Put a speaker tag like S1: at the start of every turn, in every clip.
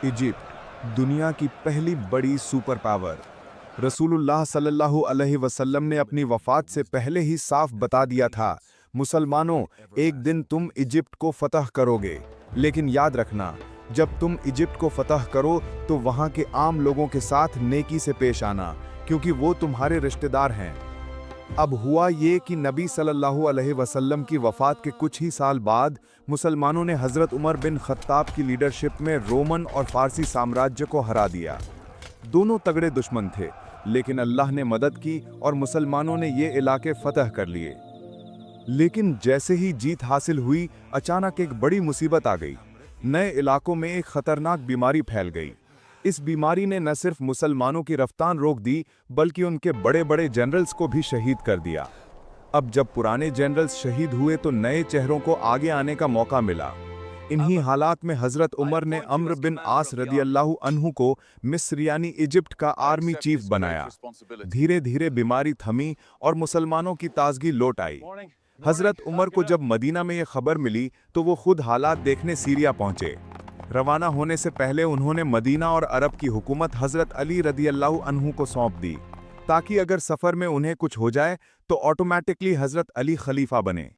S1: Egypt दुनिया की पहली बड़ी सुपर पावर। रसूलुल्लाह सल्लल्लाहु अलैहि वसल्लम ने अपनी वफ़ात से पहले ही साफ बता दिया था, मुसलमानों, एक दिन तुम इजिप्ट को फतह करोगे। लेकिन याद रखना, जब तुम इजिप्ट को फतह करो तो वहाँ के आम लोगों के साथ नेकी से पेश आना, क्योंकि वो तुम्हारे रिश्तेदार हैं। अब हुआ ये कि नबी सल्लल्लाहु अलैहि वसल्लम की वफ़ात के कुछ ही साल बाद मुसलमानों ने हज़रत उमर बिन खत्ताब की लीडरशिप में रोमन और फ़ारसी साम्राज्य को हरा दिया। दोनों तगड़े दुश्मन थे, लेकिन अल्लाह ने मदद की और मुसलमानों ने ये इलाके फतह कर लिए। लेकिन जैसे ही जीत हासिल हुई, अचानक एक बड़ी मुसीबत आ गई। नए इलाकों में एक खतरनाक बीमारी फैल गई। इस बीमारी ने न सिर्फ मुसलमानों की रफ्तार रोक दी, बल्कि उनके बड़े बड़े जनरल्स को भी शहीद कर दिया। अब जब पुराने जनरल्स शहीद हुए तो नए चेहरों को आगे आने का मौका मिला। इन्हीं हालात में हजरत उमर ने अम्र बिन आस रदियल्लाहु अन्हु को मिस्र यानी इजिप्ट का आर्मी चीफ बनाया। धीरे धीरे बीमारी थमी और मुसलमानों की ताजगी लौट आई। हजरत उमर को जब मदीना में यह खबर मिली तो वो खुद हालात देखने सीरिया पहुंचे। रवाना होने से पहले उन्होंने मदीना और अरब की हुकूमत हजरत अली रदियल्लाहु अन्हु को सौंप दी, ताकि अगर सफर में उन्हें कुछ हो जाए तो ऑटोमेटिकली हजरत अली खलीफा बने।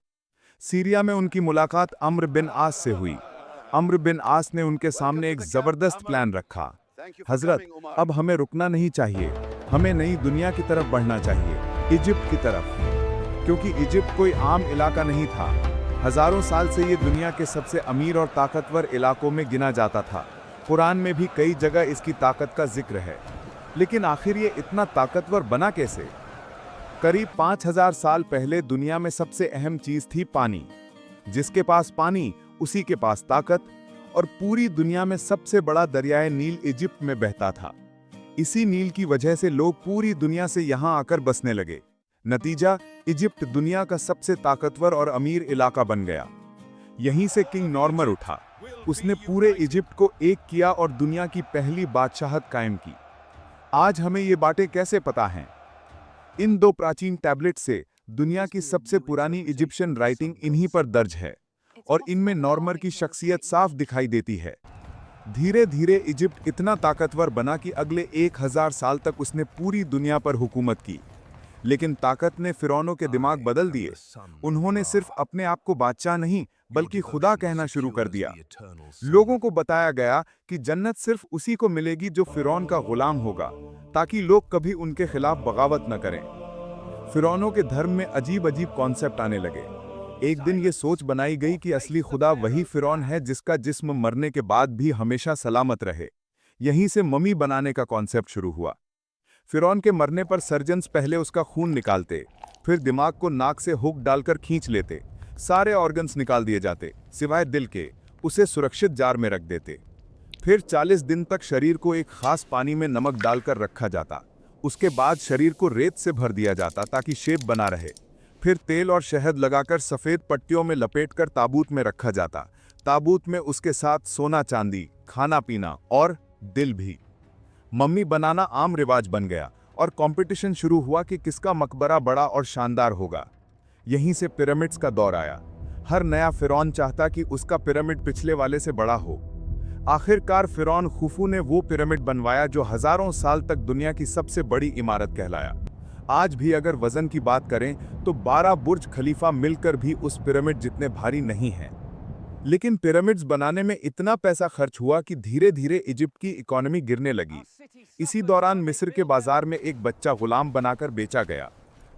S1: सीरिया में उनकी मुलाकात अम्र बिन आस से हुई। अम्र बिन आस ने उनके सामने एक जबरदस्त प्लान रखा। हजरत, अब हमें रुकना नहीं चाहिए, हमें नई दुनिया की तरफ बढ़ना चाहिए, इजिप्ट की तरफ। क्योंकि इजिप्ट कोई आम इलाका नहीं था। हजारों साल से ये दुनिया के सबसे अमीर और ताकतवर इलाकों में गिना जाता था। कुरान में भी कई जगह इसकी ताकत का जिक्र है। लेकिन आखिर ये इतना ताकतवर बना कैसे? करीब 5000 साल पहले दुनिया में सबसे अहम चीज थी पानी। जिसके पास पानी, उसी के पास ताकत। और पूरी दुनिया में सबसे बड़ा दरियाए नील इजिप्ट में बहता था। इसी नील की वजह से लोग पूरी दुनिया से यहाँ आकर बसने लगे। नतीजा, इजिप्ट दुनिया का सबसे ताकतवर और अमीर इलाका बन गया। यहीं से किंग नॉर्मर उठा। उसने पूरे इजिप्ट को एक किया और दुनिया की पहली बादशाहत कायम की। आज हमें ये बातें कैसे पता हैं? इन दो प्राचीन टैबलेट से दुनिया की सबसे पुरानी इजिप्शियन राइटिंग इन्हीं पर दर्ज है, और इनमें नॉर्मर की शख्सियत साफ दिखाई देती है। धीरे धीरे इजिप्ट इतना ताकतवर बना कि अगले 1000 साल तक उसने पूरी दुनिया पर हुकूमत की। लेकिन ताकत ने फिरौनों के दिमाग बदल दिए। उन्होंने सिर्फ अपने आप को बादशाह नहीं, बल्कि खुदा कहना शुरू कर दिया। लोगों को बताया गया कि जन्नत सिर्फ उसी को मिलेगी जो फिरौन का गुलाम होगा, ताकि लोग कभी उनके खिलाफ बगावत न करें। फिरौनों के धर्म में अजीब अजीब कॉन्सेप्ट आने लगे। एक दिन ये सोच बनाई गई कि असली खुदा वही फिरौन है जिसका जिस्म मरने के बाद भी हमेशा सलामत रहे। यहीं से मम्मी बनाने का कॉन्सेप्ट शुरू हुआ। फिरौन के मरने पर सर्जन्स पहले उसका खून निकालते, फिर दिमाग को नाक से हुक डालकर खींच लेते। सारे ऑर्गन्स निकाल दिए जाते, सिवाय दिल के। उसे सुरक्षित जार में रख देते। फिर 40 दिन तक शरीर को एक खास पानी में नमक डालकर रखा जाता। उसके बाद शरीर को रेत से भर दिया जाता ताकि शेप बना रहे। फिर तेल और शहद लगाकर सफ़ेद पट्टियों में लपेटकर ताबूत में रखा जाता। ताबूत में उसके साथ सोना चांदी, खाना पीना और दिल भी। मम्मी बनाना आम रिवाज बन गया और कंपटीशन शुरू हुआ कि किसका मकबरा बड़ा और शानदार होगा। यहीं से पिरामिड्स का दौर आया। हर नया फिरौन चाहता कि उसका पिरामिड पिछले वाले से बड़ा हो। आखिरकार फिरौन खुफू ने वो पिरामिड बनवाया जो हजारों साल तक दुनिया की सबसे बड़ी इमारत कहलाया। आज भी अगर वजन की बात करें तो 12 बुर्ज खलीफा मिलकर भी उस पिरामिड जितने भारी नहीं हैं। लेकिन पिरामिड्स बनाने में इतना पैसा खर्च हुआ कि धीरे धीरे इजिप्ट की इकोनॉमी गिरने लगी। इसी दौरान मिस्र के बाजार में एक बच्चा गुलाम बनाकर बेचा गया।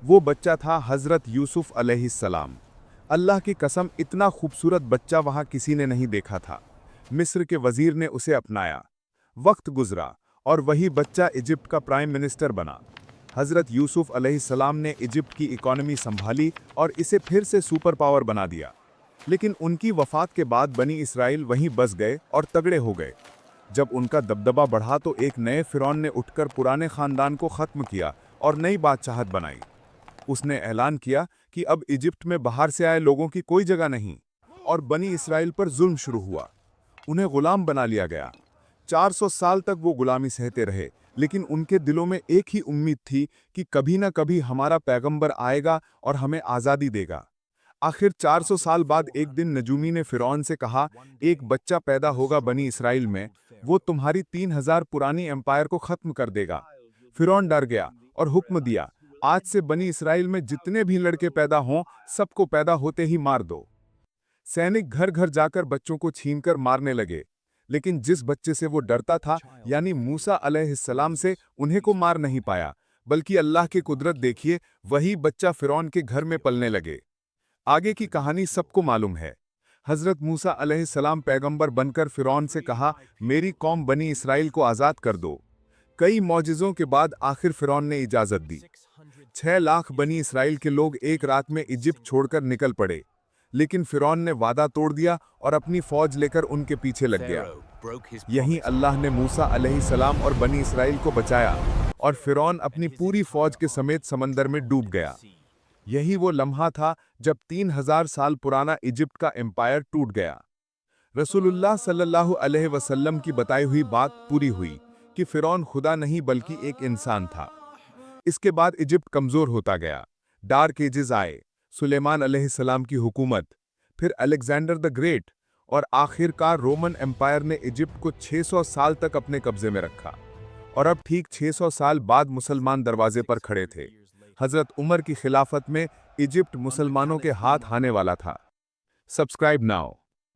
S1: वो बच्चा था हजरत यूसुफ अलैहिस्सलाम। अल्लाह की कसम, इतना खूबसूरत बच्चा वहां किसी ने नहीं देखा था। मिस्र के वजीर ने उसे अपनाया। वक्त गुजरा और वही बच्चा इजिप्ट का प्राइम मिनिस्टर बना। हजरत यूसुफ अलैहिस्सलाम ने इजिप्ट की इकोनॉमी संभाली और इसे फिर से सुपर पावर बना दिया। लेकिन उनकी वफात के बाद बनी इसराइल वहीं बस गए और तगड़े हो गए। जब उनका दबदबा बढ़ा तो एक नए फिरौन ने उठकर पुराने खानदान को ख़त्म किया और नई बादशाहत बनाई। उसने ऐलान किया कि अब इजिप्ट में बाहर से आए लोगों की कोई जगह नहीं, और बनी इसराइल पर जुल्म शुरू हुआ। उन्हें गुलाम बना लिया गया। 400 साल तक वो गुलामी सहते रहे, लेकिन उनके दिलों में एक ही उम्मीद थी कि कभी ना कभी हमारा पैगंबर आएगा और हमें आज़ादी देगा। आखिर 400 साल बाद एक दिन नजूमी ने फिरौन से कहा, एक बच्चा पैदा होगा बनी इसराइल में, वो तुम्हारी 3000 पुरानी एम्पायर को खत्म कर देगा। फिरौन डर गया और हुक्म दिया, आज से बनी इसराइल में जितने भी लड़के पैदा हों, सबको पैदा होते ही मार दो। सैनिक घर घर जाकर बच्चों को छीनकर मारने लगे, लेकिन जिस बच्चे से वो डरता था, यानी मूसा अलैहिस्सलाम से, उन्हें को मार नहीं पाया, बल्कि अल्लाह की कुदरत देखिए, वही बच्चा फिरौन के घर में पलने लगे। आगे की कहानी सबको मालूम है। हजरत मूसा अलैहिस्सलाम पैगंबर बनकर फिरौन से कहा, मेरी कौम बनी इसराइल को आज़ाद कर दो। कई मौजिज़ों के बाद आखिर फिरौन ने इजाज़त दी। 6 लाख बनी इसराइल के लोग एक रात में इजिप्ट छोड़कर निकल पड़े, लेकिन फिरौन ने वादा तोड़ दिया और अपनी फौज लेकर उनके पीछे लग गया। यहीं अल्लाह ने मूसा अलैहिस्सलाम और बनी इसराइल को बचाया और फिरौन अपनी पूरी फौज के समेत समंदर में डूब गया। यही वो लम्हा था जब 3000 साल पुराना इजिप्ट का एम्पायर टूट गया। रसूलुल्लाह सल्लल्लाहु अलैहि वसल्लम की बताई हुई बात पूरी हुई कि फिरौन खुदा नहीं बल्कि एक इंसान था। इसके बाद इजिप्ट कमजोर होता गया। डार्क एजेस आए, सुलेमान अलैहिस्सलाम की हुकूमत, फिर अलेक्जेंडर द ग्रेट, और आखिरकार रोमन एम्पायर ने इजिप्ट को 600 साल तक अपने कब्जे में रखा। और अब ठीक 600 साल बाद मुसलमान दरवाजे पर खड़े थे। हजरत उमर की खिलाफत में इजिप्ट मुसलमानों के हाथ आने वाला था। Subscribe now.